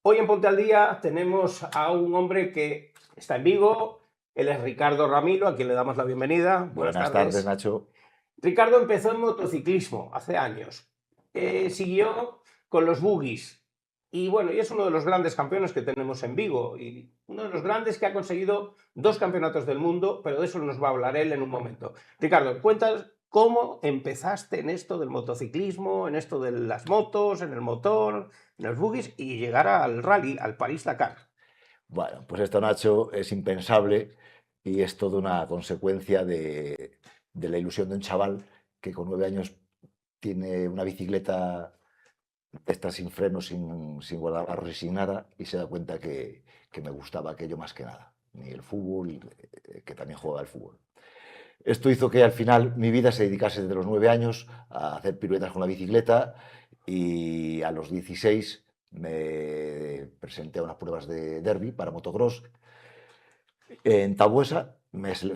Hoy en Ponte al Día tenemos a un hombre que está en Vigo. Él es Ricardo Ramilo, a quien le damos la bienvenida. Buenas Buenas tardes, tardes. Nacho. Ricardo empezó en motociclismo hace años. Siguió con los buggies. Y bueno, y es uno de los grandes campeones que tenemos en Vigo. Y uno de los grandes que ha conseguido 2 campeonatos del mundo, pero de eso nos va a hablar él en un momento. Ricardo, cuentas cómo empezaste en esto del motociclismo, en esto de las motos, en el motor, en los buggies y llegar al rally, al París-Dakar. Bueno, pues esto, Nacho, es impensable y es toda una consecuencia de la ilusión de un chaval que con 9 años tiene una bicicleta de estas sin frenos, sin guardabarros y sin nada, y se da cuenta que me gustaba aquello más que nada. Ni el fútbol, que también jugaba al fútbol. Esto hizo que al final mi vida se dedicase desde los 9 años a hacer piruetas con la bicicleta y a los 16 me presenté a unas pruebas de derby para motocross en Tabuesa.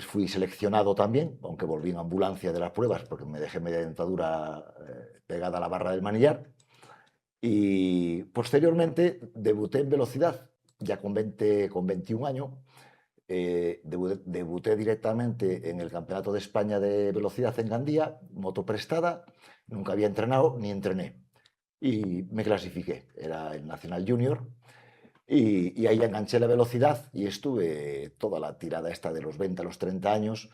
Fui seleccionado también, aunque volví en ambulancia de las pruebas porque me dejé media dentadura pegada a la barra del manillar. Y posteriormente debuté en velocidad, ya con 21 años. Debuté directamente en el Campeonato de España de Velocidad en Gandía, moto prestada. Nunca había entrenado ni entrené. Y me clasifiqué, era el Nacional Junior. Y ahí enganché la velocidad y estuve toda la tirada esta de los 20 a los 30 años.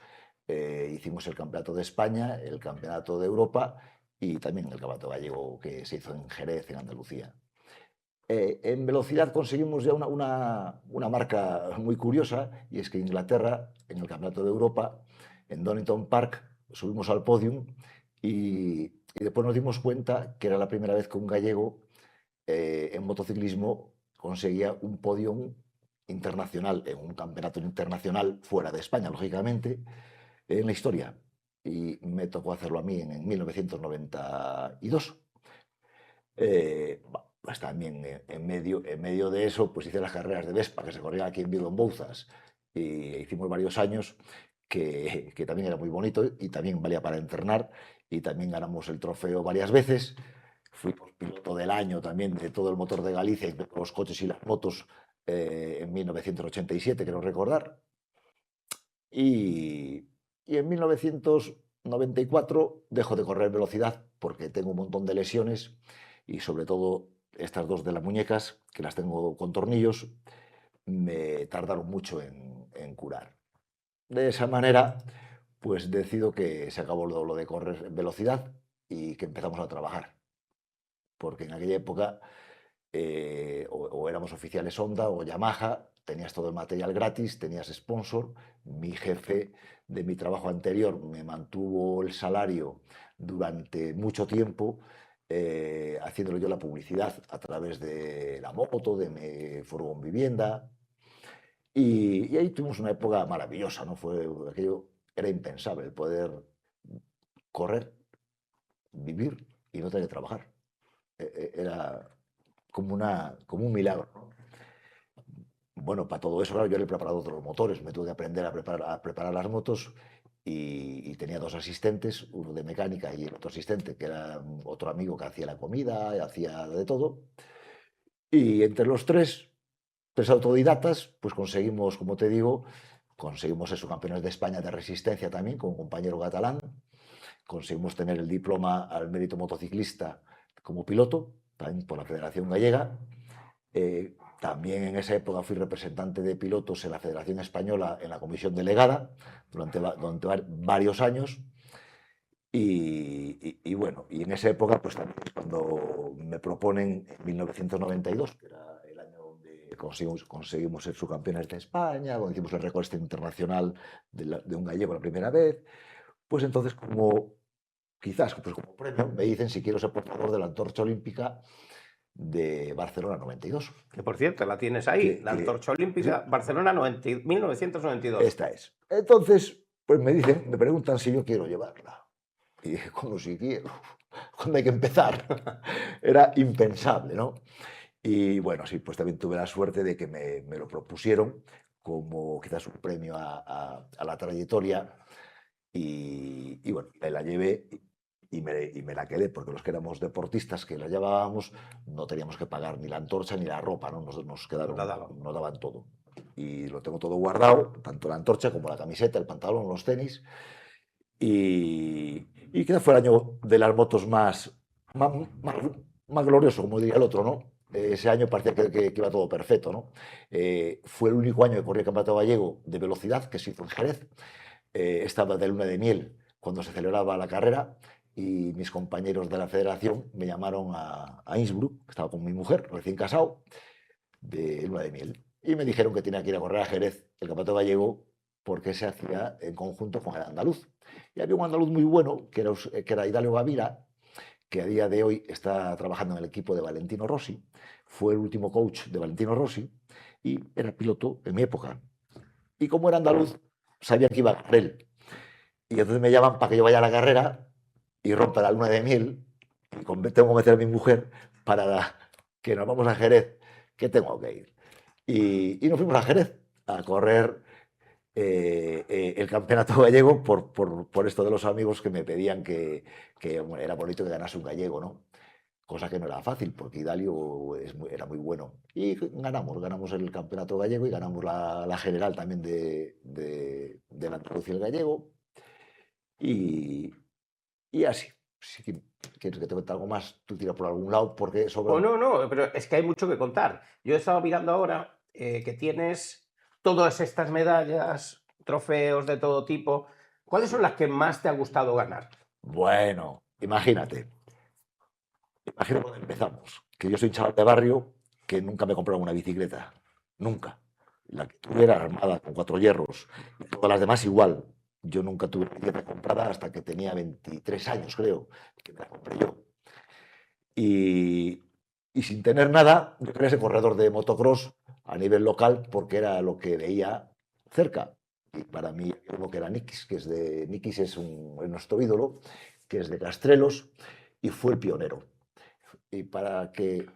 Hicimos el Campeonato de España, el Campeonato de Europa y también el Campeonato Gallego que se hizo en Jerez, en Andalucía. En velocidad conseguimos ya una marca muy curiosa, y es que Inglaterra, en el Campeonato de Europa, en Donington Park, subimos al podium y después nos dimos cuenta que era la primera vez que un gallego en motociclismo conseguía un podium internacional, en un campeonato internacional fuera de España, lógicamente, en la historia. Y me tocó hacerlo a mí en 1992. Pues también en medio de eso, pues hice las carreras de Vespa que se corrían aquí en Vigo, en Bouzas, y hicimos varios años que también era muy bonito y también valía para entrenar, y también ganamos el trofeo varias veces. Fuimos piloto del año también de todo el motor de Galicia y de los coches y las motos en 1987, quiero recordar. Y en 1994 dejo de correr velocidad porque tengo un montón de lesiones y sobre todo estas dos de las muñecas, que las tengo con tornillos, me tardaron mucho en curar. De esa manera, pues decido que se acabó lo de correr velocidad y que empezamos a trabajar. Porque en aquella época o éramos oficiales Honda o Yamaha, tenías todo el material gratis, tenías sponsor. Mi jefe de mi trabajo anterior me mantuvo el salario durante mucho tiempo, haciéndole yo la publicidad a través de la moto, de mi furgón vivienda. Y ahí tuvimos una época maravillosa, ¿no? Aquello era impensable, el poder correr, vivir y no tener que trabajar. Era como un milagro, ¿no? Bueno, para todo eso, claro, yo le he preparado otros motores, me tuve que aprender a preparar las motos y tenía dos asistentes, uno de mecánica y el otro asistente, que era otro amigo que hacía la comida, hacía de todo. Y entre los tres autodidactas, pues conseguimos, como te digo, conseguimos eso, campeones de España de resistencia también, con un compañero catalán. Conseguimos tener el diploma al mérito motociclista como piloto, también por la Federación Gallega. También en esa época fui representante de pilotos en la Federación Española en la comisión delegada durante varios años. Y bueno, y en esa época, pues también es cuando me proponen en 1992, que era el año donde conseguimos ser subcampeones de España, donde hicimos el récord este internacional de un gallego la primera vez. Pues entonces, quizás pues como premio, me dicen si quiero ser portador de la antorcha olímpica de Barcelona 92. Que por cierto, la tienes ahí, la antorcha olímpica, Sí, Barcelona 1992. esta es. Entonces, pues me preguntan si yo quiero llevarla. Y dije, ¿cómo si quiero? ¿Cuándo hay que empezar? Era impensable, ¿no? Y bueno, sí, pues también tuve la suerte de que me lo propusieron como quizás un premio a la trayectoria. Y bueno, me la llevé y me la quedé, porque los que éramos deportistas que la llevábamos no teníamos que pagar ni la antorcha ni la ropa, ¿no? Nos quedaron, nos daban todo. Y lo tengo todo guardado, tanto la antorcha como la camiseta, el pantalón, los tenis. Y quizá fue el año de las motos más glorioso, como diría el otro, ¿no? Ese año parecía que iba todo perfecto, ¿no? Fue el único año que corrí el Campeonato Gallego de velocidad que se hizo en Jerez. Estaba de luna de miel cuando se celebraba la carrera y mis compañeros de la federación me llamaron a Innsbruck, estaba con mi mujer, recién casado, de luna de miel. Y me dijeron que tenía que ir a correr a Jerez, el Campeonato Gallego, porque se hacía en conjunto con el andaluz. Y había un andaluz muy bueno, que era Hidalgo Gavira, que a día de hoy está trabajando en el equipo de Valentino Rossi. Fue el último coach de Valentino Rossi y era piloto en mi época. Y como era andaluz, sabía que iba a ganar él. Y entonces me llaman para que yo vaya a la carrera y rompa la luna de miel. Y tengo que convencer a mi mujer para que nos vamos a Jerez, que tengo que ir. Y nos fuimos a Jerez a correr el campeonato gallego por esto de los amigos que me pedían que bueno, era bonito que ganase un gallego, ¿no? Cosa que no era fácil, porque Idalio era muy bueno. Y ganamos el campeonato gallego y ganamos la general también de la Andalucía el gallego. Y así. Si quieres que te cuente algo más, tú tira por algún lado, porque sobre... No, pero es que hay mucho que contar. Yo he estado mirando ahora que tienes todas estas medallas, trofeos de todo tipo. ¿Cuáles son las que más te ha gustado ganar? Bueno, imagínate cuando empezamos, que yo soy un chaval de barrio que nunca me compraron una bicicleta, nunca. La que tuve era armada con 4 hierros, y todas las demás igual. Yo nunca tuve bicicleta comprada hasta que tenía 23 años, creo, que me la compré yo. Y sin tener nada, yo quería ser corredor de motocross a nivel local porque era lo que veía cerca. Y para mí, uno que era Nikis, Nikis es nuestro ídolo, que es de Castrelos y fue el pionero. Y para que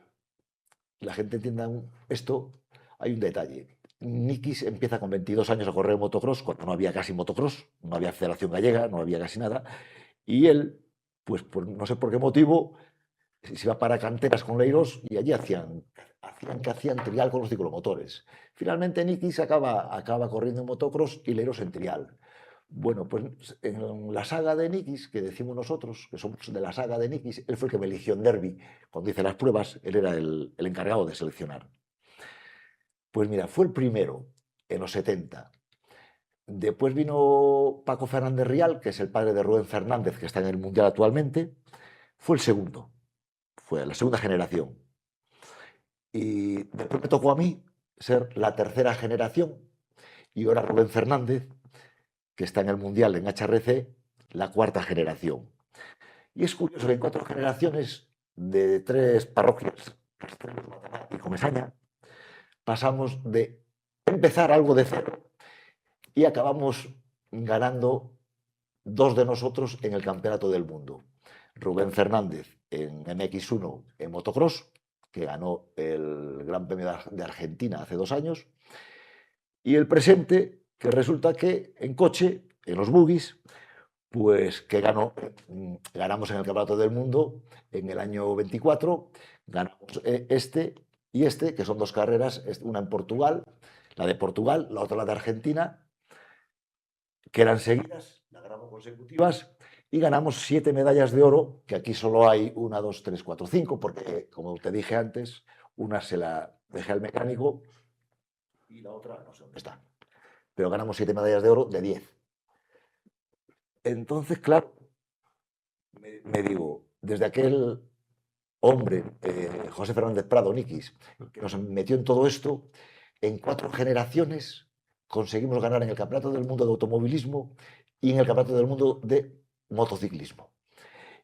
la gente entienda esto, hay un detalle. Nikis empieza con 22 años a correr motocross, cuando no había casi motocross, no había Federación Gallega, no había casi nada. Y él, pues no sé por qué motivo, se iba para canteras con Leiros y allí hacían trial con los ciclomotores. Finalmente Nikis acaba corriendo en motocross y Leiros en trial. Bueno, pues en la saga de Nikis, que decimos nosotros, que somos de la saga de Nikis, él fue el que me eligió en Derby. Cuando hice las pruebas, él era el encargado de seleccionar. Pues mira, fue el primero en los 70. Después vino Paco Fernández Rial, que es el padre de Rubén Fernández, que está en el Mundial actualmente. Fue el segundo. Fue la segunda generación. Y después me tocó a mí ser la tercera generación. Y ahora Rubén Fernández, que está en el Mundial en HRC, la cuarta generación. Y es curioso que en 4 generaciones de 3 parroquias, y Comesaña, pasamos de empezar algo de cero y acabamos ganando 2 de nosotros en el Campeonato del Mundo. Rubén Fernández en MX1 en motocross, que ganó el Gran Premio de Argentina hace 2 años, y el presente, que resulta que en coche, en los buggies, pues que ganamos en el Campeonato del Mundo en el año 24, ganamos este y este, que son 2 carreras, una en Portugal, la de Portugal, la otra la de Argentina, que eran seguidas, las ganamos consecutivas, y ganamos 7 medallas de oro, que aquí solo hay 1, 2, 3, 4, 5, porque, como te dije antes, una se la dejé al mecánico y la otra no sé dónde está. Pero ganamos 7 medallas de oro de 10. Entonces, claro, me digo, desde aquel hombre, José Fernández Prado, Nikis, que nos metió en todo esto, en 4 generaciones conseguimos ganar en el Campeonato del Mundo de Automovilismo y en el Campeonato del Mundo de Motociclismo.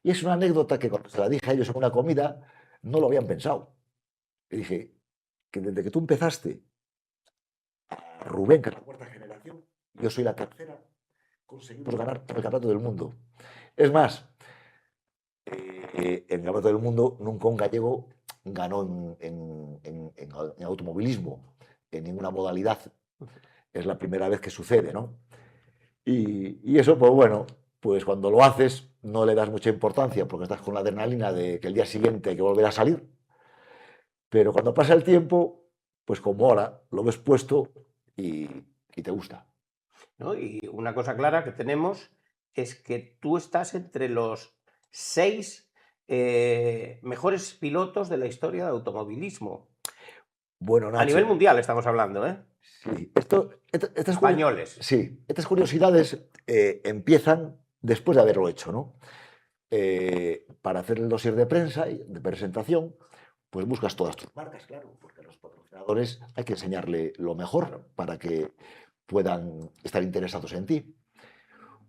Y es una anécdota que cuando se la dije a ellos en una comida, no lo habían pensado. Y dije que desde que tú empezaste, a Rubén, que es la 4ª generación, yo soy la 3ª, conseguimos ganar el Campeonato del Mundo. Es más, en el Campeonato del Mundo nunca un gallego ganó en automovilismo, en ninguna modalidad. Es la primera vez que sucede, ¿no? Y eso, pues bueno, pues cuando lo haces, no le das mucha importancia porque estás con la adrenalina de que el día siguiente hay que volver a salir, pero cuando pasa el tiempo, pues como ahora lo ves puesto y te gusta. ¿No? Y una cosa clara que tenemos es que tú estás entre los 6 mejores pilotos de la historia de automovilismo. Bueno, A nivel Nacho, mundial estamos hablando, ¿eh? sí, Españoles. sí, estas curiosidades empiezan después de haberlo hecho, ¿no? Para hacer el dossier de prensa y de presentación, pues buscas todas tus marcas, claro, porque a los patrocinadores hay que enseñarle lo mejor para que puedan estar interesados en ti.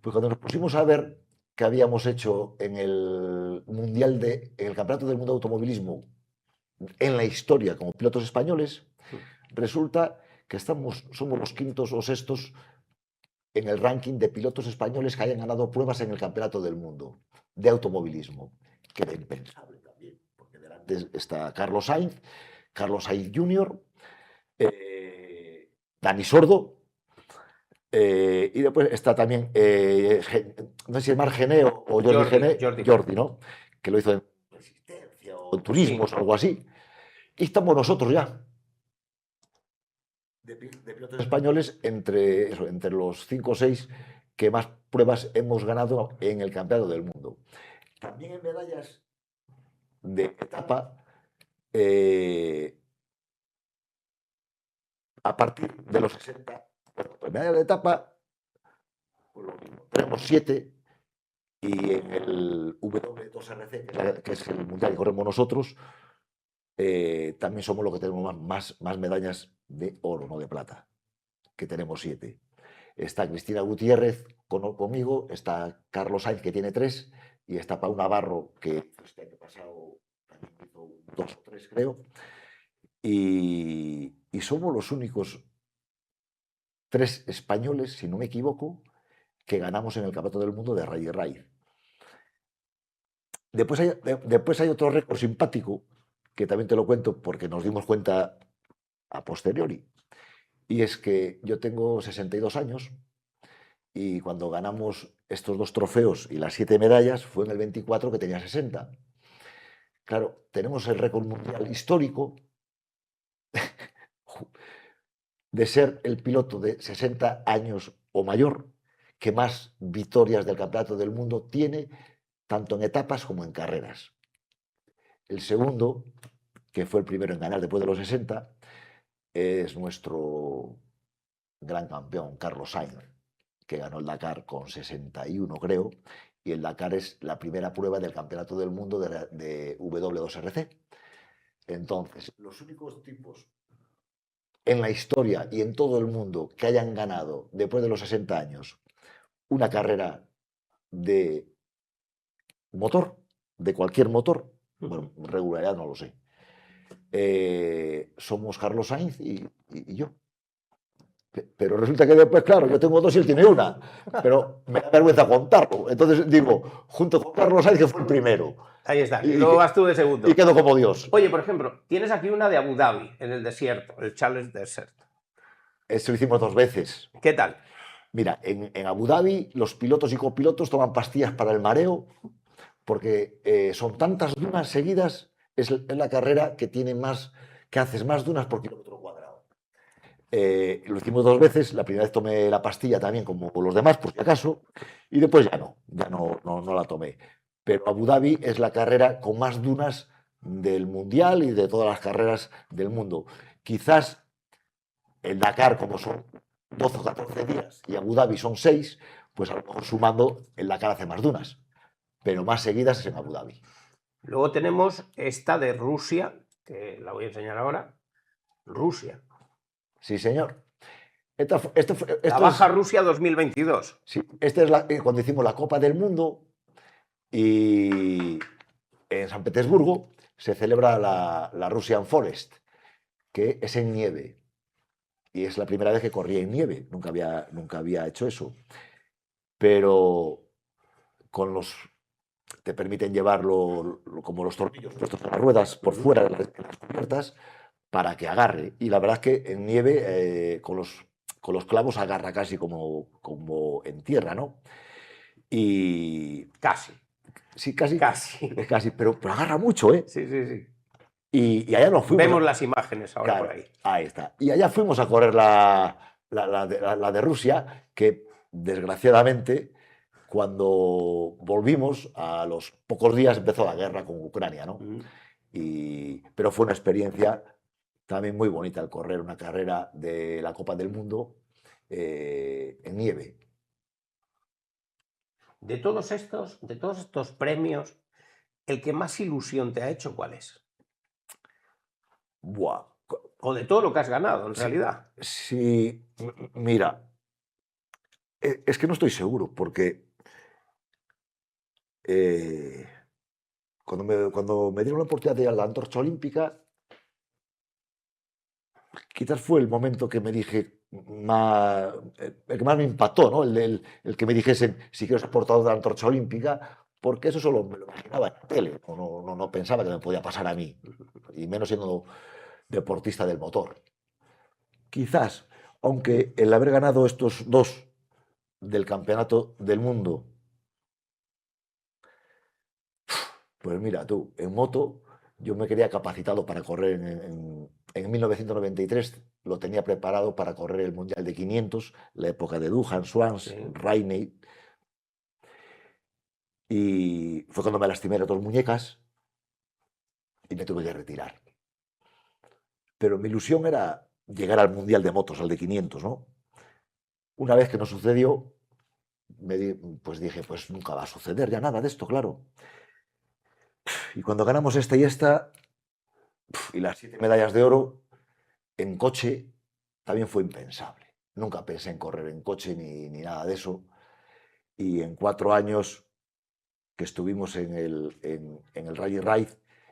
Pues cuando nos pusimos a ver qué habíamos hecho en el en el Campeonato del Mundo de Automovilismo en la historia como pilotos españoles, resulta que somos los quintos o sextos en el ranking de pilotos españoles que hayan ganado pruebas en el Campeonato del Mundo de automovilismo, que era impensable también, porque delante está Carlos Sainz Jr., Dani Sordo, y después está también, no sé si es Marc Gené o Jordi Gené, Jordi, ¿no? Que lo hizo en Resistencia o en Turismos, o algo así. Y estamos nosotros ya, de pilotos españoles, entre los 5 o 6 que más pruebas hemos ganado en el Campeonato del Mundo. También en medallas de etapa, a partir de los 60, pues medallas de etapa, pues lo mismo, tenemos 7, y en el W2RC, que es el mundial que corremos nosotros, también somos los que tenemos más medallas de oro, no de plata, que tenemos 7. Está Cristina Gutiérrez conmigo, está Carlos Sainz, que tiene 3, y está Pau Navarro, que este año pasado también hizo 2 o 3, creo. Y somos los únicos 3 españoles, si no me equivoco, que ganamos en el Campeonato del Mundo de Rally Raid. Después hay otro récord simpático, que también te lo cuento porque nos dimos cuenta a posteriori. Y es que yo tengo 62 años y cuando ganamos estos 2 trofeos y las 7 medallas fue en el 24, que tenía 60. Claro, tenemos el récord mundial histórico de ser el piloto de 60 años o mayor que más victorias del Campeonato del Mundo tiene, tanto en etapas como en carreras. El segundo, que fue el primero en ganar después de los 60, es nuestro gran campeón, Carlos Sainz, que ganó el Dakar con 61, creo, y el Dakar es la primera prueba del Campeonato del Mundo de W2RC. Entonces, los únicos tipos en la historia y en todo el mundo que hayan ganado después de los 60 años una carrera de motor, de cualquier motor, bueno, regularidad no lo sé, somos Carlos Sainz y yo. Pero resulta que después, claro, yo tengo 2 y él tiene 1, pero me da vergüenza contarlo. Entonces digo, junto con Carlos Sainz, que fue el primero. Ahí está, y luego vas tú de segundo. Y quedo como Dios. Oye, por ejemplo, tienes aquí una de Abu Dhabi, en el desierto, el Challenge Desert. Eso lo hicimos 2 veces. ¿Qué tal? Mira, en Abu Dhabi los pilotos y copilotos toman pastillas para el mareo porque son tantas dunas seguidas, es la carrera que haces más dunas por kilómetro cuadrado. Lo hicimos 2 veces, la primera vez tomé la pastilla también como los demás, por si acaso, y después ya no la tomé. Pero Abu Dhabi es la carrera con más dunas del Mundial y de todas las carreras del mundo. Quizás el Dakar, como son 12 o 14 días, y Abu Dhabi son 6, pues a lo mejor sumando, el Dakar hace más dunas, pero más seguidas es en Abu Dhabi. Luego tenemos esta de Rusia, que la voy a enseñar ahora. Rusia. Sí, señor. La Baja Rusia 2022. Sí, esta es cuando hicimos la Copa del Mundo y en San Petersburgo se celebra la Russian Forest, que es en nieve. Y es la primera vez que corría en nieve. Nunca había hecho eso. Pero te permiten llevarlo como los tornillos puestos en las ruedas por fuera de las cubiertas para que agarre. Y la verdad es que en nieve con los clavos agarra casi como en tierra, ¿no? Y casi. Sí, casi. Casi. Casi, pero agarra mucho, ¿eh? Sí, sí, sí. Y allá nos fuimos. Vemos las imágenes ahora Claro, por ahí. ahí está. Y allá fuimos a correr la de Rusia, que desgraciadamente, cuando volvimos, a los pocos días empezó la guerra con Ucrania, ¿no? Pero fue una experiencia también muy bonita el correr una carrera de la Copa del Mundo en nieve. De todos estos premios, ¿el que más ilusión te ha hecho cuál es? Buah. O de todo lo que has ganado, en realidad. Sí, mira, es que no estoy seguro, porque cuando me dieron la oportunidad de ir a la antorcha olímpica, quizás fue el momento que me dije más, el que más me impactó, ¿no? El que me dijesen si quiero ser portador de la antorcha olímpica, porque eso solo me lo imaginaba en la tele, no pensaba que me podía pasar a mí, y menos siendo deportista del motor. Quizás, aunque el haber ganado estos dos del campeonato del mundo, pues mira tú, en moto yo me quería capacitado para correr en 1993, lo tenía preparado para correr el Mundial de 500, la época de Duhan, Swans, Sí. Rainey, y fue cuando me lastimé las dos muñecas y me tuve que retirar. Pero mi ilusión era llegar al Mundial de motos, al de 500, ¿no? Una vez que no sucedió, pues dije, pues nunca va a suceder ya nada de esto, claro. Y cuando ganamos esta y esta, y las 7 medallas de oro, en coche también fue impensable. Nunca pensé en correr en coche ni nada de eso. Y en 4 años que estuvimos en el Rally Raid,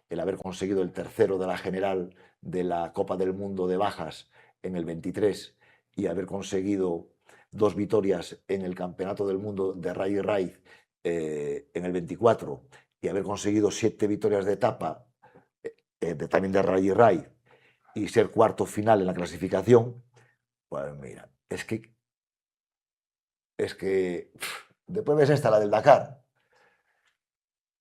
el haber conseguido el tercero de la general de la Copa del Mundo de Bajas en el 23 y haber conseguido 2 victorias en el Campeonato del Mundo de Rally Raid en el 24 y haber conseguido 7 victorias de etapa también de Rally Raid y ser cuarto final en la clasificación, pues mira, después ves esta, la del Dakar,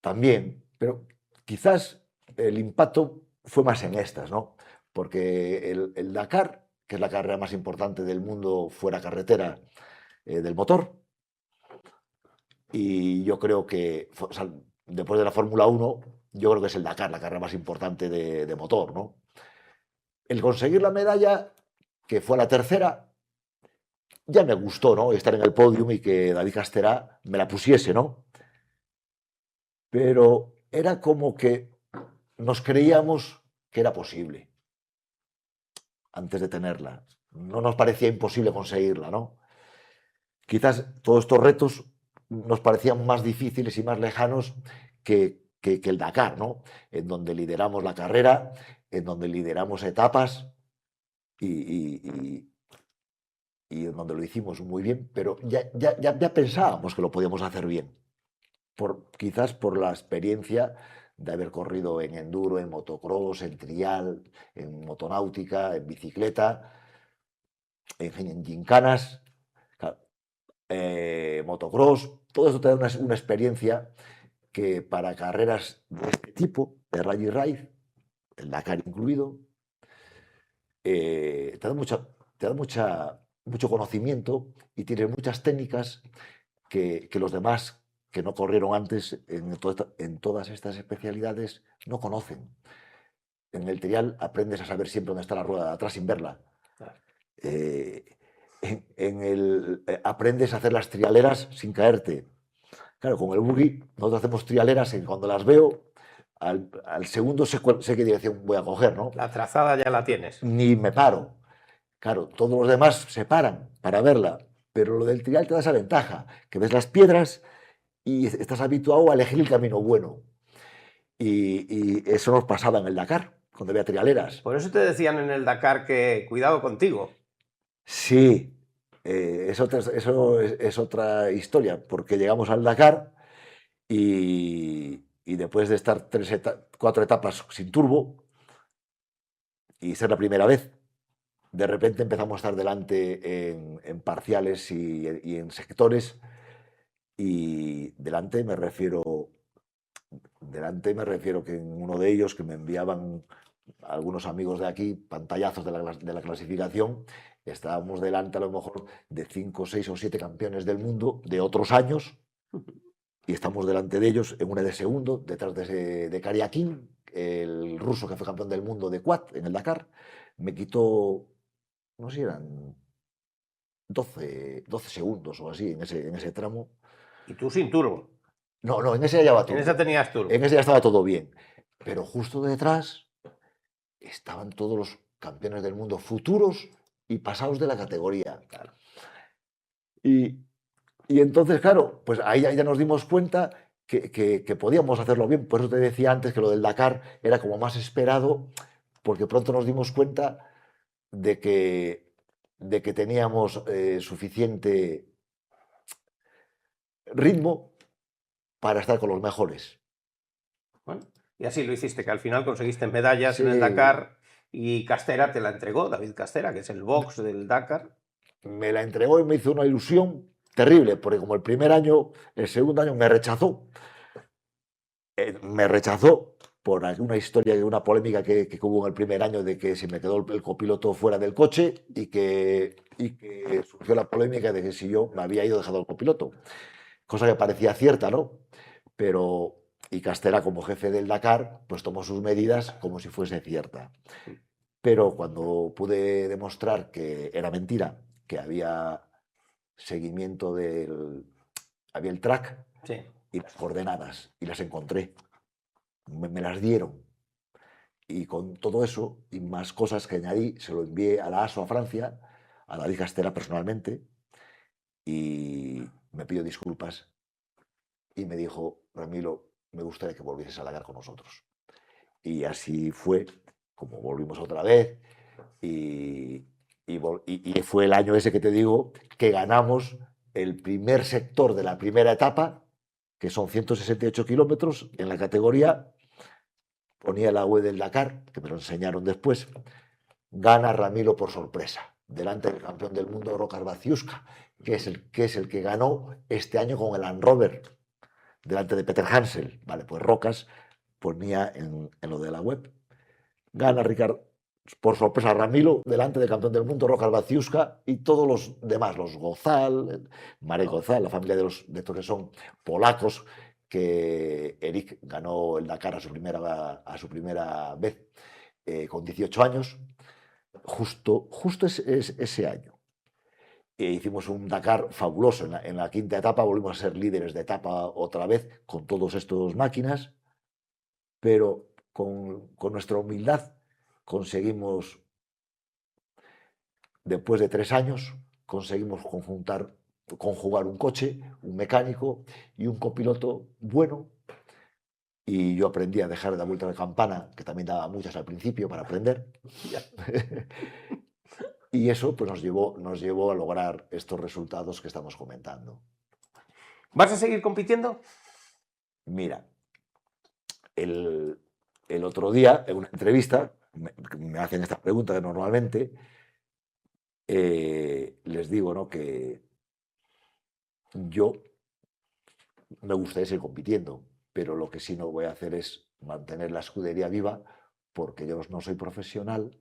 también, pero quizás el impacto fue más en estas, ¿no? Porque el Dakar, que es la carrera más importante del mundo fuera carretera del motor, y yo creo que, o sea, después de la Fórmula 1, yo creo que es el Dakar, la carrera más importante de motor, ¿no? El conseguir la medalla, que fue la tercera, ya me gustó, ¿no? Estar en el podium y que David Casterá me la pusiese, ¿no? Pero era como que nos creíamos que era posible antes de tenerla. No nos parecía imposible conseguirla, ¿no? Quizás todos estos retos nos parecían más difíciles y más lejanos que el Dakar, ¿no? En donde lideramos la carrera, en donde lideramos etapas y en donde lo hicimos muy bien, pero ya pensábamos que lo podíamos hacer bien. Quizás por la experiencia de haber corrido en enduro, en motocross, en trial, en motonáutica, en bicicleta, en gincanas, claro, motocross, todo eso te da una experiencia que para carreras de este tipo, de rally raid, el Dakar incluido, te da mucho conocimiento y tienes muchas técnicas que los demás que no corrieron antes en todas estas especialidades no conocen. En el trial aprendes a saber siempre dónde está la rueda de atrás sin verla. Eh, aprendes a hacer las trialeras sin caerte. Claro, con el buggy nosotros hacemos trialeras y cuando las veo, al segundo sé qué dirección voy a coger, ¿no? La trazada ya la tienes. Ni me paro. Claro, todos los demás se paran para verla, pero lo del trial te da esa ventaja, que ves las piedras y estás habituado a elegir el camino bueno. Y eso nos pasaba en el Dakar, cuando había trialeras. Por eso te decían en el Dakar que cuidado contigo. Sí, eso es otra historia, porque llegamos al Dakar y después de estar 4 etapas sin turbo y ser la primera vez, de repente empezamos a estar delante en parciales y en sectores. Y delante me refiero delante me refiero que en uno de ellos, que me enviaban algunos amigos de aquí, pantallazos de la clasificación, estábamos delante a lo mejor de 5, 6 o 7 campeones del mundo de otros años, y estamos delante de ellos en una de segundo, detrás de Karyakin, el ruso que fue campeón del mundo de quad en el Dakar. Me quitó, no sé si eran 12 segundos o así en ese tramo. Y tú sin turbo. No, no, en ese ya va En todo esa bien. tenías turbo. En ese ya estaba todo bien. Pero justo detrás estaban todos los campeones del mundo futuros y pasados de la categoría. Claro. Y entonces, claro, pues ahí ya nos dimos cuenta que podíamos hacerlo bien. Por eso te decía antes que lo del Dakar era como más esperado, porque pronto nos dimos cuenta de que teníamos suficiente ritmo para estar con los mejores. Bueno, y así lo hiciste, que al final conseguiste medallas en el Sí, Dakar y Castera te la entregó, David Castera, que es el box del Dakar. me la entregó y me hizo una ilusión terrible, porque como el primer año, el segundo año me rechazó. Me rechazó por una historia, una polémica que hubo en el primer año de que se me quedó el copiloto fuera del coche y que surgió la polémica de que si yo me había ido dejado el copiloto. Cosa que parecía cierta, ¿no? Pero, y Castera como jefe del Dakar, pues tomó sus medidas como si fuese cierta. Pero cuando pude demostrar que era mentira, que había seguimiento había el track Sí. y las coordenadas, y las encontré, me las dieron. Y con todo eso y más cosas que añadí, se lo envié a la ASO a Francia, a David Castera personalmente, y me pidió disculpas y me dijo: Ramiro, me gustaría que volvieses a Dakar con nosotros. Y así fue, como volvimos otra vez, y fue el año ese que te digo que ganamos el primer sector de la primera etapa, que son 168 kilómetros, en la categoría, ponía la web del Dakar, que me lo enseñaron después, gana Ramiro por sorpresa, delante del campeón del mundo, Rokas Baciuska, que es el que ganó este año con el Land Rover, delante de Peter Hansel. Vale, pues Rocas ponía en lo de la web. Gana Ricardo, por sorpresa, Ramiro, delante del campeón del mundo, Rokas Baciuska, y todos los demás, los Gozal, Marek Gozal, la familia de estos que son polacos, que Eric ganó el Dakar a su primera vez con 18 años, justo ese año. Hicimos un Dakar fabuloso. En la quinta etapa volvimos a ser líderes de etapa otra vez con todos estos máquinas, pero con nuestra humildad conseguimos, después de 3 años, conseguimos conjugar un coche, un mecánico y un copiloto bueno. Y yo aprendí a dejar la vuelta de campana, que también daba muchas al principio para aprender. Y eso pues, nos llevó a lograr estos resultados que estamos comentando. ¿Vas a seguir compitiendo? Mira, el otro día, en una entrevista, me hacen esta pregunta que normalmente, les digo, ¿no?, que yo me gustaría seguir compitiendo, pero lo que sí no voy a hacer es mantener la escudería viva, porque yo no soy profesional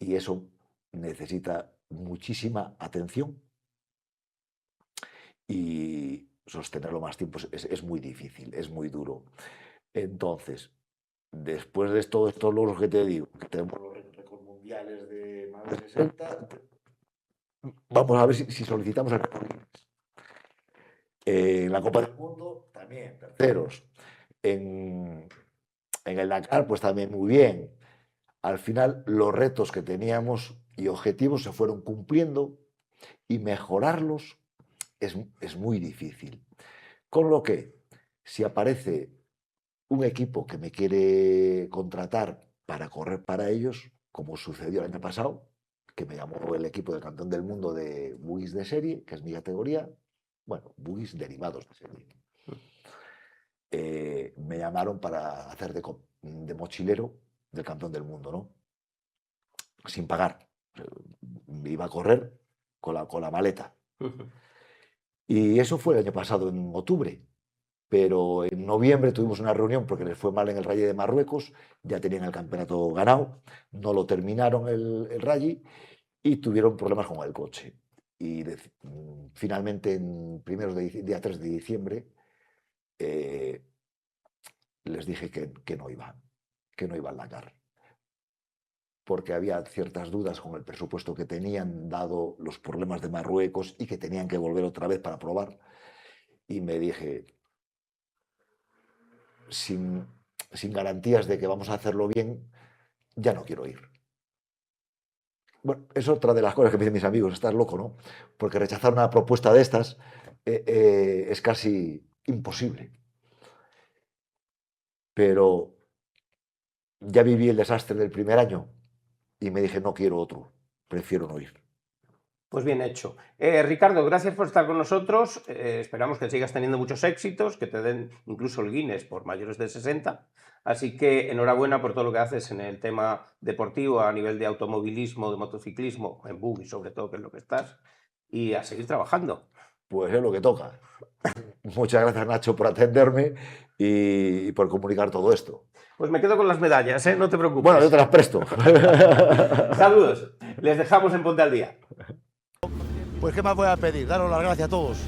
y eso necesita muchísima atención y sostenerlo más tiempo es muy difícil, es muy duro. Entonces, después de todos estos logros que te digo, que tenemos los récords mundiales de más de 60, vamos a ver si solicitamos el récord. En la Copa del Mundo también, terceros. En el Dakar, pues también muy bien. Al final, los retos que teníamos y objetivos se fueron cumpliendo y mejorarlos es muy difícil. Con lo que, si aparece un equipo que me quiere contratar para correr para ellos, como sucedió el año pasado, que me llamó el equipo del campeón del mundo de buggies de serie, que es mi categoría, bueno, buggies derivados de serie. Me llamaron para hacer de mochilero del campeón del mundo, ¿no? Sin pagar. Me iba a correr con la maleta. Y eso fue el año pasado, en octubre. pero en noviembre tuvimos una reunión porque les fue mal en el Rally de Marruecos, ya tenían el campeonato ganado, no lo terminaron el rally y tuvieron problemas con el coche. Y finalmente, en día 3 de diciembre, les dije que no iba al Dakar, porque había ciertas dudas con el presupuesto que tenían, dado los problemas de Marruecos y que tenían que volver otra vez para probar. Y me dije, sin garantías de que vamos a hacerlo bien, ya no quiero ir. Bueno, es otra de las cosas que me dicen mis amigos, estás loco, ¿no? Porque rechazar una propuesta de estas es casi imposible. Pero ya viví el desastre del primer año y me dije, no quiero otro, prefiero no ir. Pues bien hecho. Ricardo, gracias por estar con nosotros. Esperamos que sigas teniendo muchos éxitos, que te den incluso el Guinness por mayores de 60. Así que enhorabuena por todo lo que haces en el tema deportivo, a nivel de automovilismo, de motociclismo, en buggy sobre todo, que es lo que estás, y a seguir trabajando. Pues es lo que toca. Muchas gracias, Nacho, por atenderme y por comunicar todo esto. Pues me quedo con las medallas, ¿eh? No te preocupes. Bueno, yo te las presto. Saludos. Les dejamos en Ponte al Día. Pues qué más voy a pedir, daros las gracias a todos.